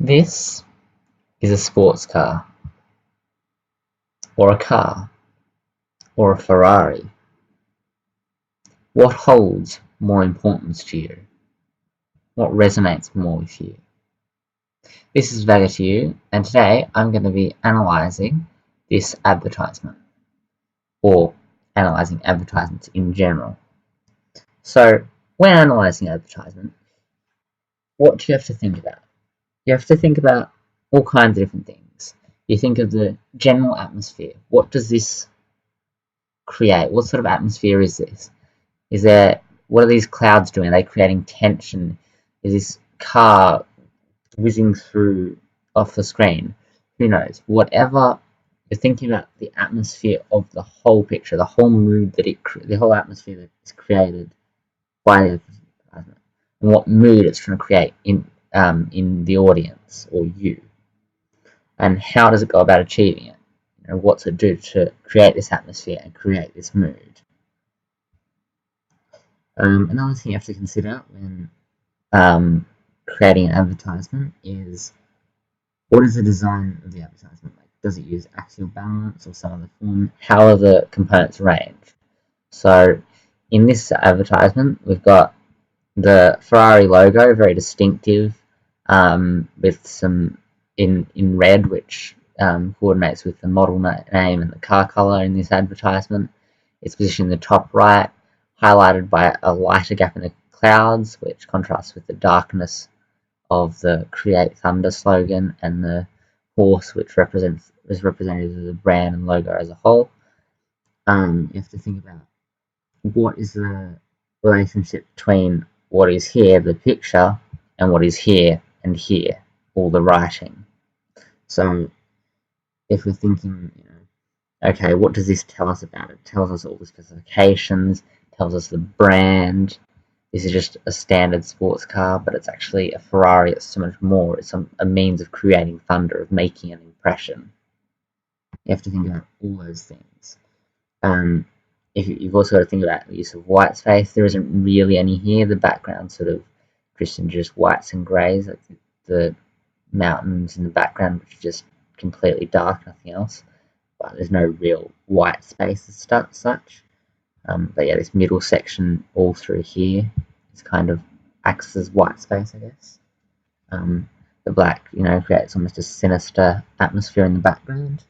This is a sports car, or a car, or a Ferrari. What holds more importance to you? What resonates more with you? This is Vega to you, and today I'm going to be analysing this advertisement, or analysing advertisements in general. So, when analysing advertisement, what do you have to think about? You have to think about all kinds of different things. You think of the general atmosphere. What does this create? What sort of atmosphere is this? What are these clouds doing? Are they creating tension? Is this car whizzing through off the screen? Who knows? Whatever you're thinking about, the atmosphere of the whole picture, the whole mood the whole atmosphere that is created by the advertisement, and what mood it's trying to create in the audience or you, and how does it go about achieving it? What's it do to create this atmosphere and create this mood? Another thing you have to consider when creating an advertisement is, what is the design of the advertisement like? Does it use axial balance or some other form? How are the components arranged? So in this advertisement, we've got the Ferrari logo, very distinctive, with some in red, which coordinates with the model name and the car color in this advertisement. It's positioned in the top right, highlighted by a lighter gap in the clouds, which contrasts with the darkness of the Create Thunder slogan, and the horse, which is representative of the brand and logo as a whole. You have to think about, what is the relationship between what is here, the picture, and what is here and here, all the writing. So if we're thinking, okay, what does this tell us about it? It tells us all the specifications, tells us the brand. This is just a standard sports car, but it's actually a Ferrari. It's so much more. It's a means of creating thunder, of making an impression. You have to think about all those things. You've also got to think about the use of white space. There isn't really any here. The background sort of drifts into just whites and greys, like the mountains in the background, which are just completely dark, nothing else. But there's no real white space as such. But yeah, this middle section all through here is kind of acts as white space, I guess. The black, creates almost a sinister atmosphere in the background.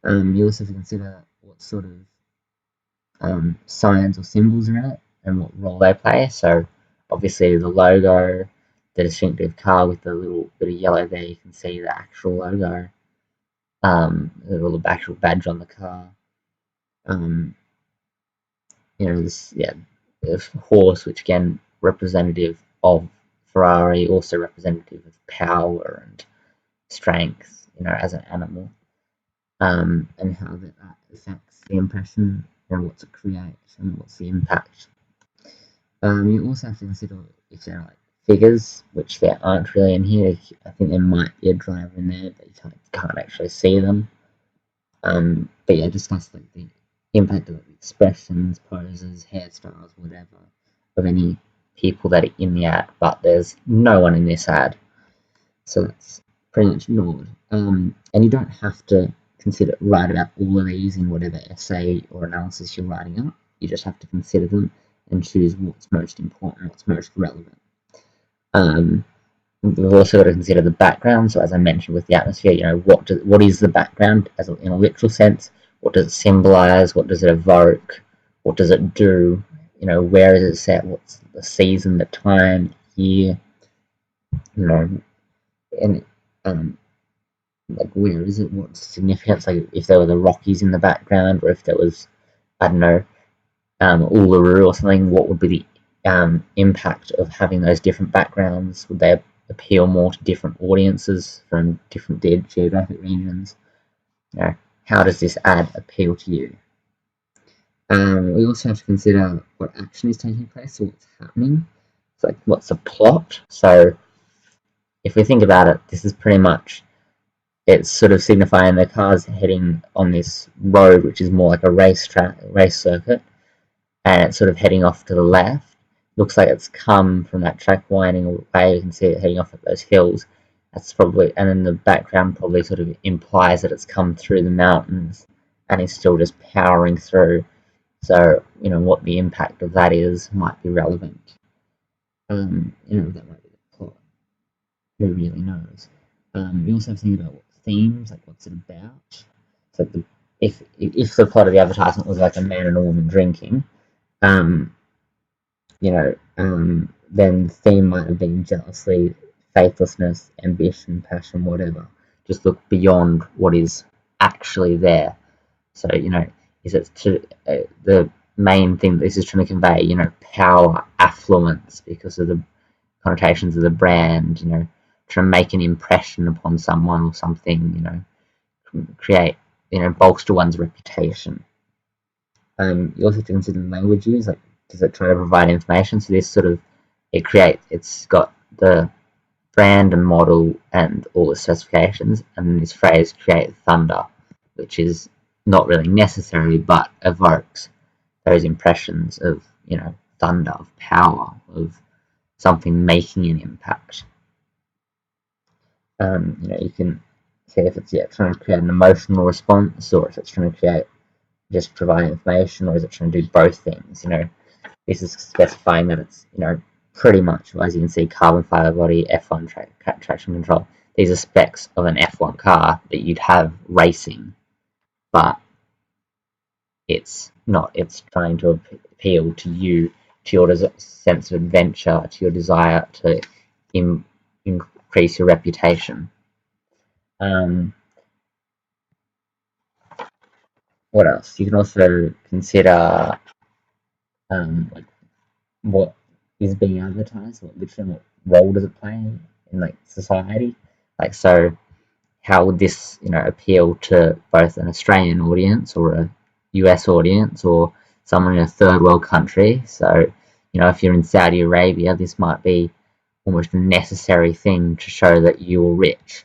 You also have to consider what sort of signs or symbols are in it and what role they play. So obviously the logo, the distinctive car with the little bit of yellow there, you can see the actual logo, the little actual badge on the car. The horse, which again representative of Ferrari, also representative of power and strength, as an animal, and how that affects the impression and what it creates and what's the impact. You also have to consider if there are figures, which there aren't really in here. I think there might be a driver in there, but you can't actually see them. But yeah, discuss the impact of expressions, poses, hairstyles, whatever, of any people that are in the ad, but there's no one in this ad, so that's pretty much ignored. And you don't have to write about all of these in whatever essay or analysis you're writing up. You just have to consider them and choose what's most important, what's most relevant. We've also got to consider the background. So as I mentioned with the atmosphere, what is the background in a literal sense? What does it symbolize? What does it evoke? What does it do? Where is it set? What's the season, the time, year? And where is it? What's the significance? Like if there were the Rockies in the background, or if there was, I don't know, Uluru or something, what would be the impact of having those different backgrounds? Would they appeal more to different audiences from different geographic regions? How does this ad appeal to you? We also have to consider what action is taking place, or what's happening. So, like, what's the plot? So, if we think about it, this is pretty much, it's sort of signifying the car's heading on this road, which is more like a race circuit, and it's sort of heading off to the left. Looks like it's come from that track winding away. You can see it heading off at those hills, That's probably, and then the background probably sort of implies that it's come through the mountains and is still just powering through. So, what the impact of that is might be relevant. That might be the plot. Who really knows? You also have to think about what themes, like what's it about. So if the plot of the advertisement was like a man and a woman drinking, um, then the theme might have been jealousy, faithlessness, ambition, passion, whatever. Just look beyond what is actually there. So, is it the main thing that this is trying to convey, power, affluence because of the connotations of the brand, trying to make an impression upon someone or something, create, bolster one's reputation. You also have to consider language use, like does it try to provide information? So this sort of it's got the brand and model and all the specifications, and this phrase create thunder, which is not really necessary but evokes those impressions of thunder, of power, of something making an impact. You can see if it's trying to create an emotional response, or if it's trying to create just provide information, or is it trying to do both things? This is specifying that it's pretty much, as you can see, carbon fiber body, F1 traction control. These are specs of an F1 car that you'd have racing, but it's not. It's trying to appeal to you, to your sense of adventure, to your desire to increase your reputation. What else? You can also consider like what is being advertised, what role does it play in like society? Like, so how would this appeal to both an Australian audience or a US audience or someone in a third world country? So, if you're in Saudi Arabia, this might be almost a necessary thing to show that you're rich,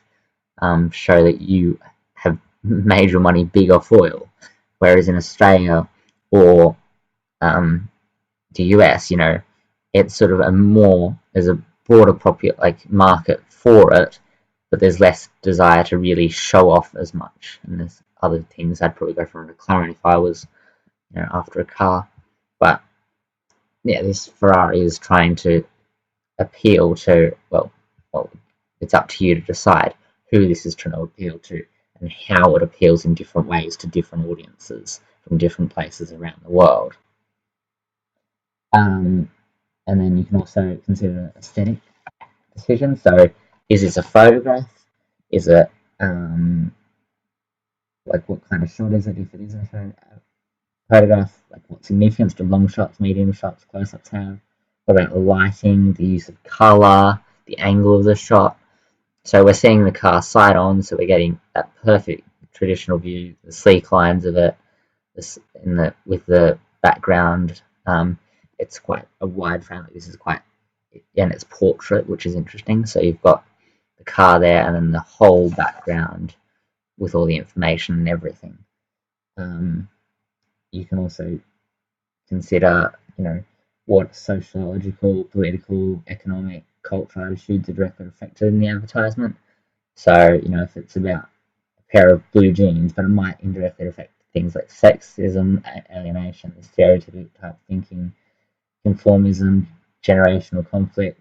show that you have made your money big off oil. Whereas in Australia or the US, it's sort of there's a broader market for it, but there's less desire to really show off as much. And there's other things I'd probably go for a McLaren if I was, after a car. But yeah, this Ferrari is trying to appeal to, well, it's up to you to decide who this is trying to appeal to and how it appeals in different ways to different audiences from different places around the world. And then you can also consider aesthetic decisions. So, is this a photograph? Is it what kind of shot is it? If it is a photograph, like what significance do long shots, medium shots, close-ups have? What about the lighting, the use of color, the angle of the shot? So we're seeing the car side on, so we're getting that perfect traditional view, the sleek lines of it, with the background. It's quite a wide frame. This is and it's portrait, which is interesting. So you've got the car there, and then the whole background with all the information and everything. You can also consider, what sociological, political, economic, cultural attitudes are directly affected in the advertisement. So, if it's about a pair of blue jeans, but it might indirectly affect things like sexism, alienation, stereotypic type thinking, conformism, generational conflict,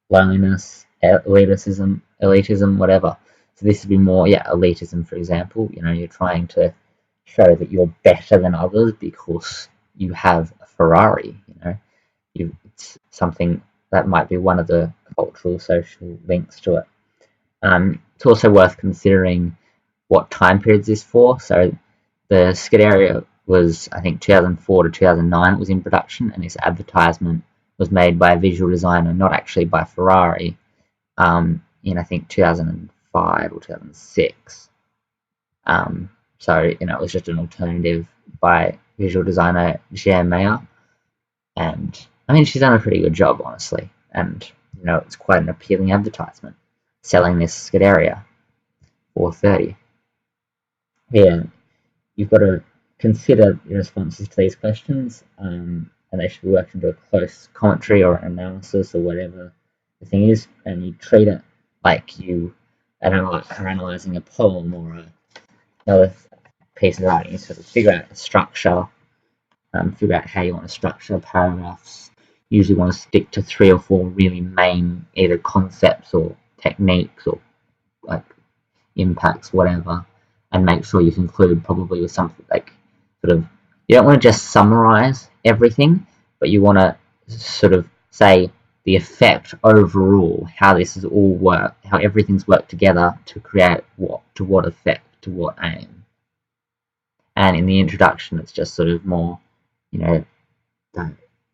loneliness, elitism, whatever. So this would be more, elitism, for example. You're trying to show that you're better than others because you have a Ferrari. It's something that might be one of the cultural, social links to it. It's also worth considering what time periods this for. So the Scuderia was, I think, 2004 to 2009 it was in production, and this advertisement was made by a visual designer, not actually by Ferrari, in I think 2005 or 2006. So it was just an alternative by visual designer Jan Mayer, and I mean she's done a pretty good job, honestly, and it's quite an appealing advertisement selling this Scuderia for 30. Yeah, you've got to consider your responses to these questions, and they should work into a close commentary or analysis or whatever the thing is, and you treat it like you are analysing a poem or another piece of writing. You sort of figure out a structure, figure out how you want to structure paragraphs. Usually want to stick to 3 or 4 really main either concepts or techniques or like impacts, whatever, and make sure you conclude probably with something like sort of, you don't want to just summarize everything, but you want to sort of say the effect overall, how this is all work, how everything's worked together to create what, to what effect, to what aim. And in the introduction, it's just sort of more, the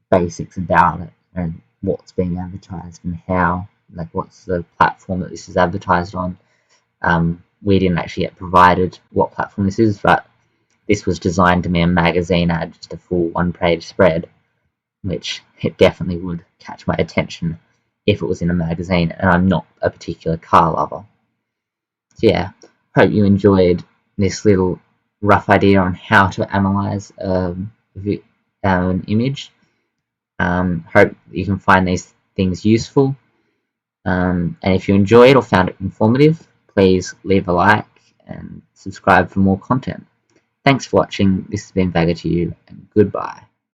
basics about it and what's being advertised and how, like what's the platform that this is advertised on. We didn't actually get provided what platform this is, but this was designed to be a magazine ad, just a full 1-page spread, which it definitely would catch my attention if it was in a magazine, and I'm not a particular car lover. So yeah, hope you enjoyed this little rough idea on how to analyze an image. Hope you can find these things useful. And if you enjoyed or found it informative, please leave a like and subscribe for more content. Thanks for watching. This has been Vagga to you, and goodbye.